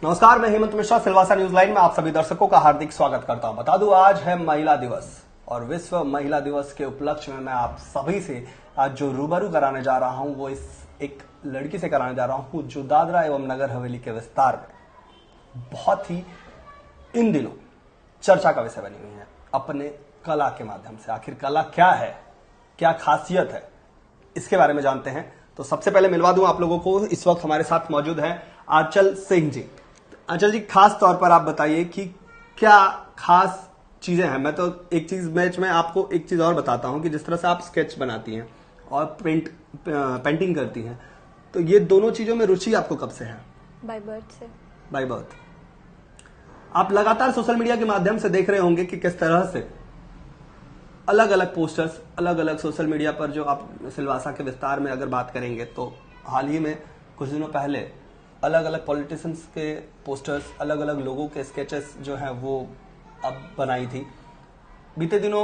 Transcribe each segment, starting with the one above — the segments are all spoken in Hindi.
नमस्कार, मैं हेमंत मिश्रा सिलवासा न्यूज लाइन में आप सभी दर्शकों का हार्दिक स्वागत करता हूं। बता दूं, आज है महिला दिवस और विश्व महिला दिवस के उपलक्ष्य में मैं आप सभी से आज जो रूबरू कराने जा रहा हूं वो इस एक लड़की से कराने जा रहा हूं जो दादरा एवं नगर हवेली के विस्तार में बहुत ही इन दिनों चर्चा का विषय बनी हुई है अपने कला के माध्यम से। आखिर कला क्या है, क्या खासियत है, इसके बारे में जानते हैं। तो सबसे पहले मिलवा दूं आप लोगों को, इस वक्त हमारे साथ मौजूद हैं आंचल सिंह जी। आंचल जी, खास तौर पर आप बताइए कि क्या खास चीजें हैं। मैं तो एक चीज मैच में आपको एक चीज और बताता हूं कि जिस तरह से आप स्केच बनाती हैं और पेंटिंग करती हैं, तो ये दोनों चीजों में रुचि आपको कब से है? बाय बर्थ से। By birth. आप लगातार सोशल मीडिया के माध्यम से देख रहे होंगे कि किस तरह से अलग अलग पोस्टर्स अलग अलग सोशल मीडिया पर, जो आप सिलवासा के विस्तार में अगर बात करेंगे तो हाल ही में कुछ दिनों पहले अलग अलग पॉलिटिशियंस के पोस्टर्स, अलग अलग लोगों के स्केचेस जो हैं वो अब बनाई थी। बीते दिनों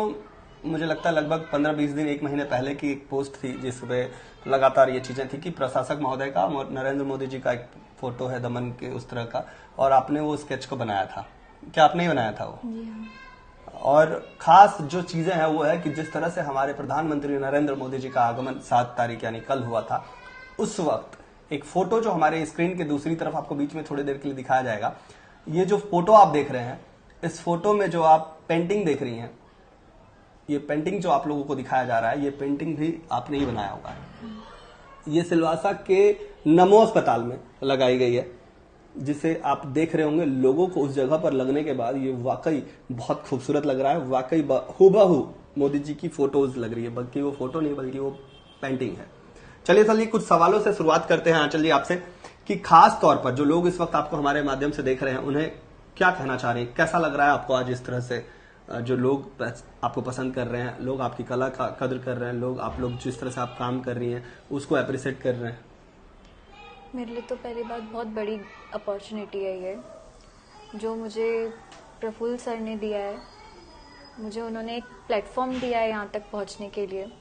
मुझे लगता है लगभग 15-20 दिन, एक महीने पहले की एक पोस्ट थी जिसपे लगातार ये चीजें थी कि प्रशासक महोदय का, नरेंद्र मोदी जी का एक फोटो है दमन के उस तरह का, और आपने वो स्केच को बनाया था। क्या आपने ही बनाया था वो? जी हाँ। और खास जो चीजें हैं वो है कि जिस तरह से हमारे प्रधानमंत्री नरेंद्र मोदी जी का आगमन 7 तारीख यानी कल हुआ था, उस वक्त एक फोटो जो हमारे स्क्रीन के दूसरी तरफ आपको बीच में थोड़ी देर के लिए दिखाया जाएगा, ये जो फोटो आप देख रहे हैं, इस फोटो में जो आप पेंटिंग देख रही हैं, ये पेंटिंग जो आप लोगों को दिखाया जा रहा है, ये पेंटिंग भी आपने ही बनाया होगा। ये सिलवासा के नमो अस्पताल में लगाई गई है, जिसे आप देख रहे होंगे। लोगों को उस जगह पर लगने के बाद ये वाकई बहुत खूबसूरत लग रहा है। वाकई हूबहू मोदी जी की फोटोज लग रही है, बल्कि वो फोटो नहीं बल्कि वो पेंटिंग है। चलिए कुछ सवालों से शुरुआत करते हैं आंचल जी आपसे, कि खास तौर पर जो लोग इस वक्त आपको हमारे माध्यम से देख रहे हैं उन्हें क्या कहना चाह रहे हैं? कैसा लग रहा है आपको आज इस तरह से जो लोग आपको पसंद कर रहे हैं, लोग आपकी कला का कदर कर रहे हैं, आप लोग जिस तरह से आप काम कर रही हैं उसको अप्रिशिएट कर रहे हैं? मेरे लिए तो पहली बात बहुत बड़ी अपॉर्चुनिटी है ये, जो मुझे प्रफुल्ल सर ने दिया है। मुझे उन्होंने एक प्लेटफॉर्म दिया है यहाँ तक पहुँचने के लिए।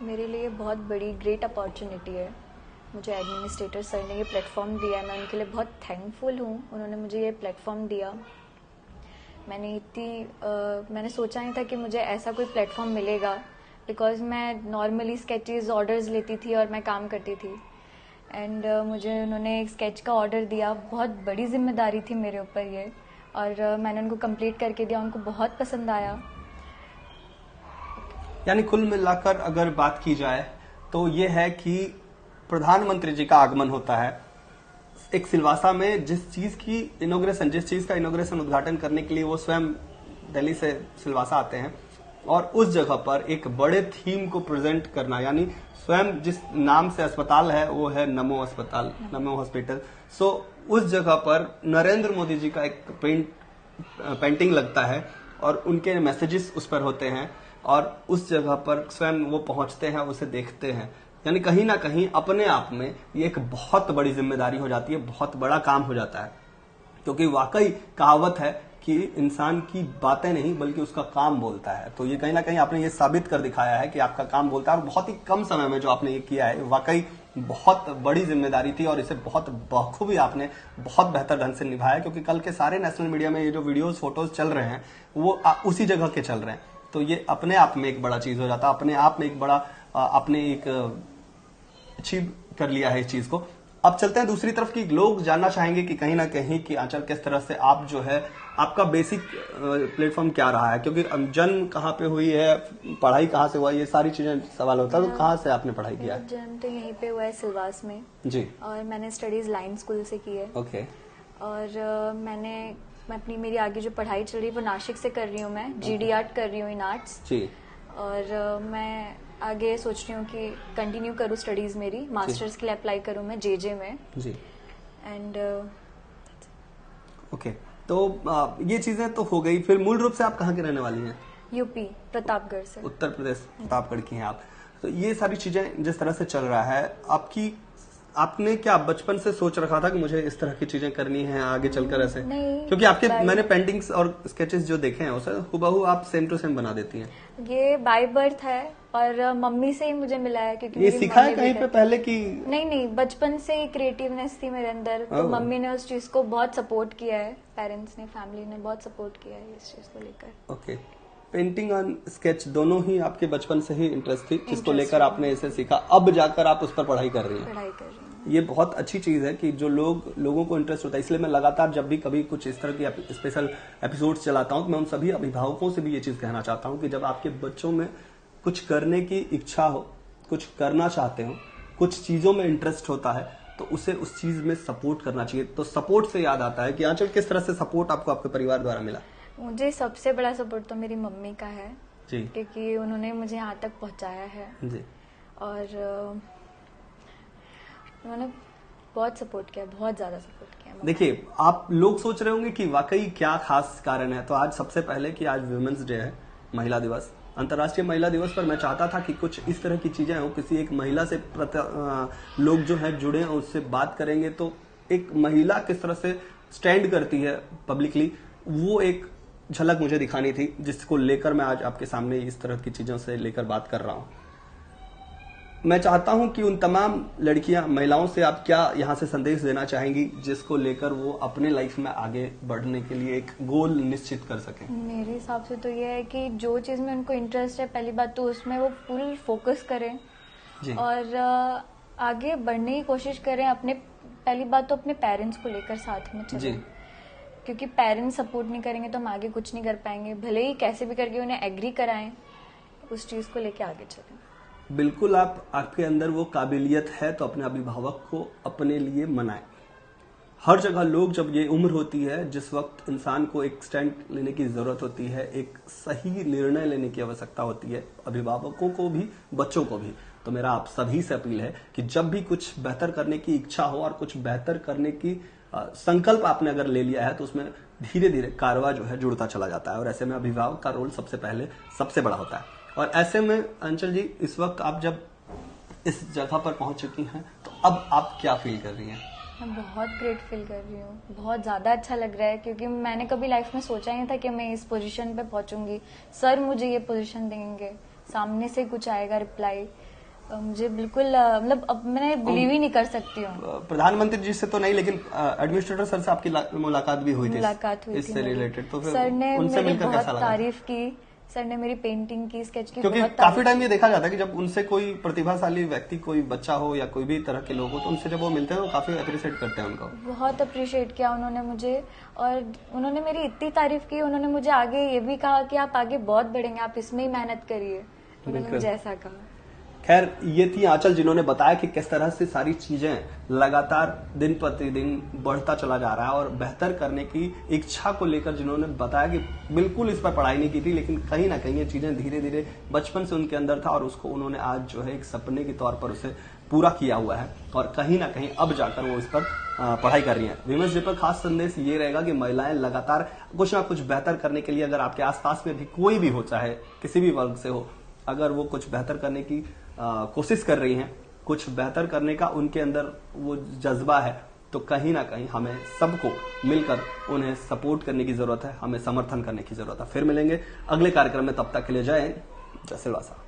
मेरे लिए बहुत बड़ी ग्रेट अपॉर्चुनिटी है। मुझे एडमिनिस्ट्रेटर सर ने ये प्लेटफॉर्म दिया है, मैं उनके लिए बहुत थैंकफुल हूँ। उन्होंने मुझे ये प्लेटफॉर्म दिया। मैंने सोचा नहीं था कि मुझे ऐसा कोई प्लेटफॉर्म मिलेगा, बिकॉज मैं नॉर्मली स्केचेस ऑर्डर्स लेती थी और मैं काम करती थी। एंड मुझे उन्होंने एक स्केच का ऑर्डर दिया, बहुत बड़ी जिम्मेदारी थी मेरे ऊपर ये, और मैंने उनको कंप्लीट करके दिया। उनको बहुत पसंद आया। यानी कुल मिलाकर अगर बात की जाए तो ये है कि प्रधानमंत्री जी का आगमन होता है एक सिलवासा में, जिस चीज का इनॉग्रेशन उद्घाटन करने के लिए वो स्वयं दिल्ली से सिलवासा आते हैं, और उस जगह पर एक बड़े थीम को प्रेजेंट करना, यानी स्वयं जिस नाम से अस्पताल है वो है नमो अस्पताल, नमो हॉस्पिटल। सो उस जगह पर नरेंद्र मोदी जी का एक पेंटिंग लगता है और उनके मैसेजेस उस पर होते हैं, और उस जगह पर स्वयं वो पहुंचते हैं, उसे देखते हैं। यानी कहीं ना कहीं अपने आप में ये एक बहुत बड़ी जिम्मेदारी हो जाती है, बहुत बड़ा काम हो जाता है। क्योंकि वाकई कहावत है कि इंसान की बातें नहीं बल्कि उसका काम बोलता है। तो ये कहीं ना कहीं आपने ये साबित कर दिखाया है कि आपका काम बोलता है, और बहुत ही कम समय में जो आपने ये किया है वाकई बहुत बड़ी जिम्मेदारी थी, और इसे बहुत बखूबी आपने बहुत बेहतर ढंग से निभाया। क्योंकि कल के सारे नेशनल मीडिया में ये जो वीडियोस फोटोज चल रहे हैं वो उसी जगह के चल रहे हैं। तो ये अपने आप में एक बड़ा चीज हो जाता है, अपने आप में एक बड़ा आपने एक अचीव कर लिया है इस चीज को। अब चलते हैं दूसरी तरफ की लोग जानना चाहेंगे कि कहीं ना कहीं कि आंचल किस तरह से आप जो है आपका बेसिक प्लेटफॉर्म क्या रहा है, क्योंकि जन्म कहाँ पे हुई है, पढ़ाई कहाँ से हुआ, ये सारी चीजें सवाल होता है। तो कहाँ से आपने पढ़ाई किया है? जन्म तो यहीं पे हुआ है सिलवास में जी, और मैंने स्टडीज लाइन स्कूल से की है। ओके। और मेरी आगे जो पढ़ाई चल रही है वो नासिक से कर रही हूँ। मैं GD आर्ट कर रही हूँ इन आर्ट्स जी। और मैं आगे सोच रही हूँ कि कंटिन्यू करूँ स्टडीज मेरी, मास्टर्स के लिए अप्लाई करूँ मैं JJ में जी। एंड ओके, तो ये चीजें तो हो गई। फिर मूल रूप से आप कहाँ के रहने वाली हैं? UP प्रतापगढ़ से। उत्तर प्रदेश प्रतापगढ़ की हैं आप। तो ये सारी चीजें जिस तरह से चल रहा है आपने क्या बचपन से सोच रखा था कि मुझे इस तरह की चीजें करनी है आगे चलकर ऐसे? नहीं, क्योंकि आपके मैंने पेंटिंग्स और स्केचेस जो देखे हैं उसे हुबहू आप सेम टू सेम बना देती हैं। ये बाय बर्थ है। और मम्मी से ही मुझे मिला है, क्योंकि ये मेरी सीखा है मम्मी भी कहीं पे करती- पहले कि? नहीं, बचपन से ही क्रिएटिवनेस थी मेरे अंदर, तो ओह। मम्मी ने उस चीज को बहुत सपोर्ट किया है, पेरेंट्स ने, फैमिली ने बहुत सपोर्ट किया है इस चीज को लेकर। ओके, पेंटिंग और स्केच दोनों ही आपके बचपन से ही इंटरेस्ट थी, जिसको Interest लेकर था। आपने इसे सीखा, अब जाकर आप उस पर पढ़ाई कर रही हैं। पढ़ाई कर रही हूँ। ये बहुत अच्छी चीज है कि जो लोगों को इंटरेस्ट होता है, इसलिए मैं लगातार जब भी कभी कुछ इस तरह की स्पेशल एपिसोड्स चलाता हूं तो मैं उन सभी अभिभावकों से भी ये चीज कहना चाहता हूं कि जब आपके बच्चों में कुछ करने की इच्छा हो, कुछ करना चाहते हो, कुछ चीजों में इंटरेस्ट होता है, तो उसे उस चीज में सपोर्ट करना चाहिए। तो सपोर्ट से याद आता है कि आंचल किस तरह से सपोर्ट आपको आपके परिवार द्वारा मिला? मुझे सबसे बड़ा सपोर्ट तो मेरी मम्मी का है, जी क्योंकि उन्होंने मुझे यहाँ तक पहुँचाया है, जी। और उन्होंने बहुत सपोर्ट किया, बहुत ज्यादा सपोर्ट किया। देखिए, आप लोग सोच रहे होंगे कि वाकई क्या खास कारण है, तो आज सबसे पहले कि आज वुमेन्स डे है, महिला दिवस, अंतर्राष्ट्रीय महिला दिवस पर मैं चाहता था कि कुछ इस तरह की चीजें हो, किसी एक महिला से लोग जो है जुड़े, उससे बात करेंगे तो एक महिला किस तरह से स्टैंड करती है पब्लिकली, वो एक झलक मुझे दिखानी थी, जिसको लेकर मैं आज आपके सामने इस तरह की चीजों से लेकर बात कर रहा हूं। मैं चाहता हूं कि उन तमाम लड़कियां, महिलाओं से आप क्या यहां से संदेश देना चाहेंगी, जिसको लेकर वो अपने लाइफ में आगे बढ़ने के लिए एक गोल निश्चित कर सकें? मेरे हिसाब से तो ये है कि जो चीज में उनको इंटरेस्ट है, पहली बात तो उसमें वो फुल फोकस करें जी। और आगे बढ़ने की कोशिश करें। अपने पहली बात तो अपने पेरेंट्स को लेकर साथ में जी। चलें, क्योंकि पेरेंट्स सपोर्ट नहीं करेंगे तो हम आगे कुछ नहीं कर पाएंगे। भले ही कैसे भी करके उन्हें एग्री कराएं, उस चीज को लेके आगे चलें। बिल्कुल, आपके अंदर वो काबिलियत है तो अपने अभिभावक को अपने लिए मनाएं। हर जगह लोग, जब ये उम्र होती है जिस वक्त इंसान को एक स्टैंड लेने की जरूरत होती है, एक सही निर्णय लेने की आवश्यकता होती है, अभिभावकों को भी, बच्चों को भी, तो मेरा आप सभी से अपील है कि जब भी कुछ बेहतर करने की इच्छा हो और कुछ बेहतर करने की संकल्प आपने अगर ले लिया है, तो उसमें धीरे धीरे कारवा जो है जुड़ता चला जाता है, और ऐसे में अभिभावक का रोल सबसे पहले सबसे बड़ा होता है। और ऐसे में अंचल जी, इस वक्त आप जब इस जगह पर पहुंच चुकी हैं, तो अब आप क्या फील कर रही हैं? मैं बहुत ग्रेट फील कर रही हूँ, बहुत ज़्यादा अच्छा लग रहा है, क्योंकि मैंने कभी लाइफ में सोचा ही नहीं था कि मैं इस पोजीशन पे पहुंचूंगी। सर मुझे ये पोजीशन देंगे, सामने से कुछ आएगा रिप्लाई, मुझे बिल्कुल मतलब अब मैं बिलीव ही नहीं कर सकती हूँ। प्रधानमंत्री जी से तो नहीं, लेकिन एडमिनिस्ट्रेटर सर से आपकी मुलाकात भी हुई थी, मुलाकात हुई थी इससे मेरी। रिलेटेड, तो फिर सर ने उनसे मेरी मिलकर बहुत कैसा लगा? तारीफ की, सर ने मेरी पेंटिंग की, स्केच की, क्योंकि बहुत काफी टाइम ये देखा जाता है कि जब उनसे कोई प्रतिभाशाली व्यक्ति, कोई बच्चा हो या कोई भी तरह के लोग हो, तो उनसे जब वो मिलते हैं तो काफी अप्रिशिएट करते हैं उनको। बहुत अप्रिशिएट किया उन्होंने मुझे, और उन्होंने मेरी इतनी तारीफ की। उन्होंने मुझे आगे ये भी कहा कि आप आगे बहुत बढ़ेंगे, आप इसमें ही मेहनत करिए, उन्होंने मुझे ऐसा कहा। खैर, ये थी आंचल, जिन्होंने बताया कि किस तरह से सारी चीजें लगातार दिन प्रतिदिन बढ़ता चला जा रहा है, और बेहतर करने की इच्छा को लेकर जिन्होंने बताया कि बिल्कुल इस पर पढ़ाई नहीं की थी, लेकिन कहीं ना कहीं ये चीजें धीरे धीरे बचपन से उनके अंदर था, और उसको उन्होंने आज जो है एक सपने के तौर पर उसे पूरा किया हुआ है, और कहीं ना कहीं अब जाकर वो इस पर पढ़ाई कर रही हैं। विमेंस डे पर खास संदेश ये रहेगा कि महिलाएं लगातार कुछ ना कुछ बेहतर करने के लिए, अगर आपके आसपास में भी कोई भी हो, चाहे किसी भी वर्ग से हो, अगर वो कुछ बेहतर करने की कोशिश कर रही हैं, कुछ बेहतर करने का उनके अंदर वो जज्बा है, तो कहीं ना कहीं हमें सबको मिलकर उन्हें सपोर्ट करने की जरूरत है, हमें समर्थन करने की जरूरत है। फिर मिलेंगे अगले कार्यक्रम में, तब तक के लिए जय हिंद, जय सिलवासा।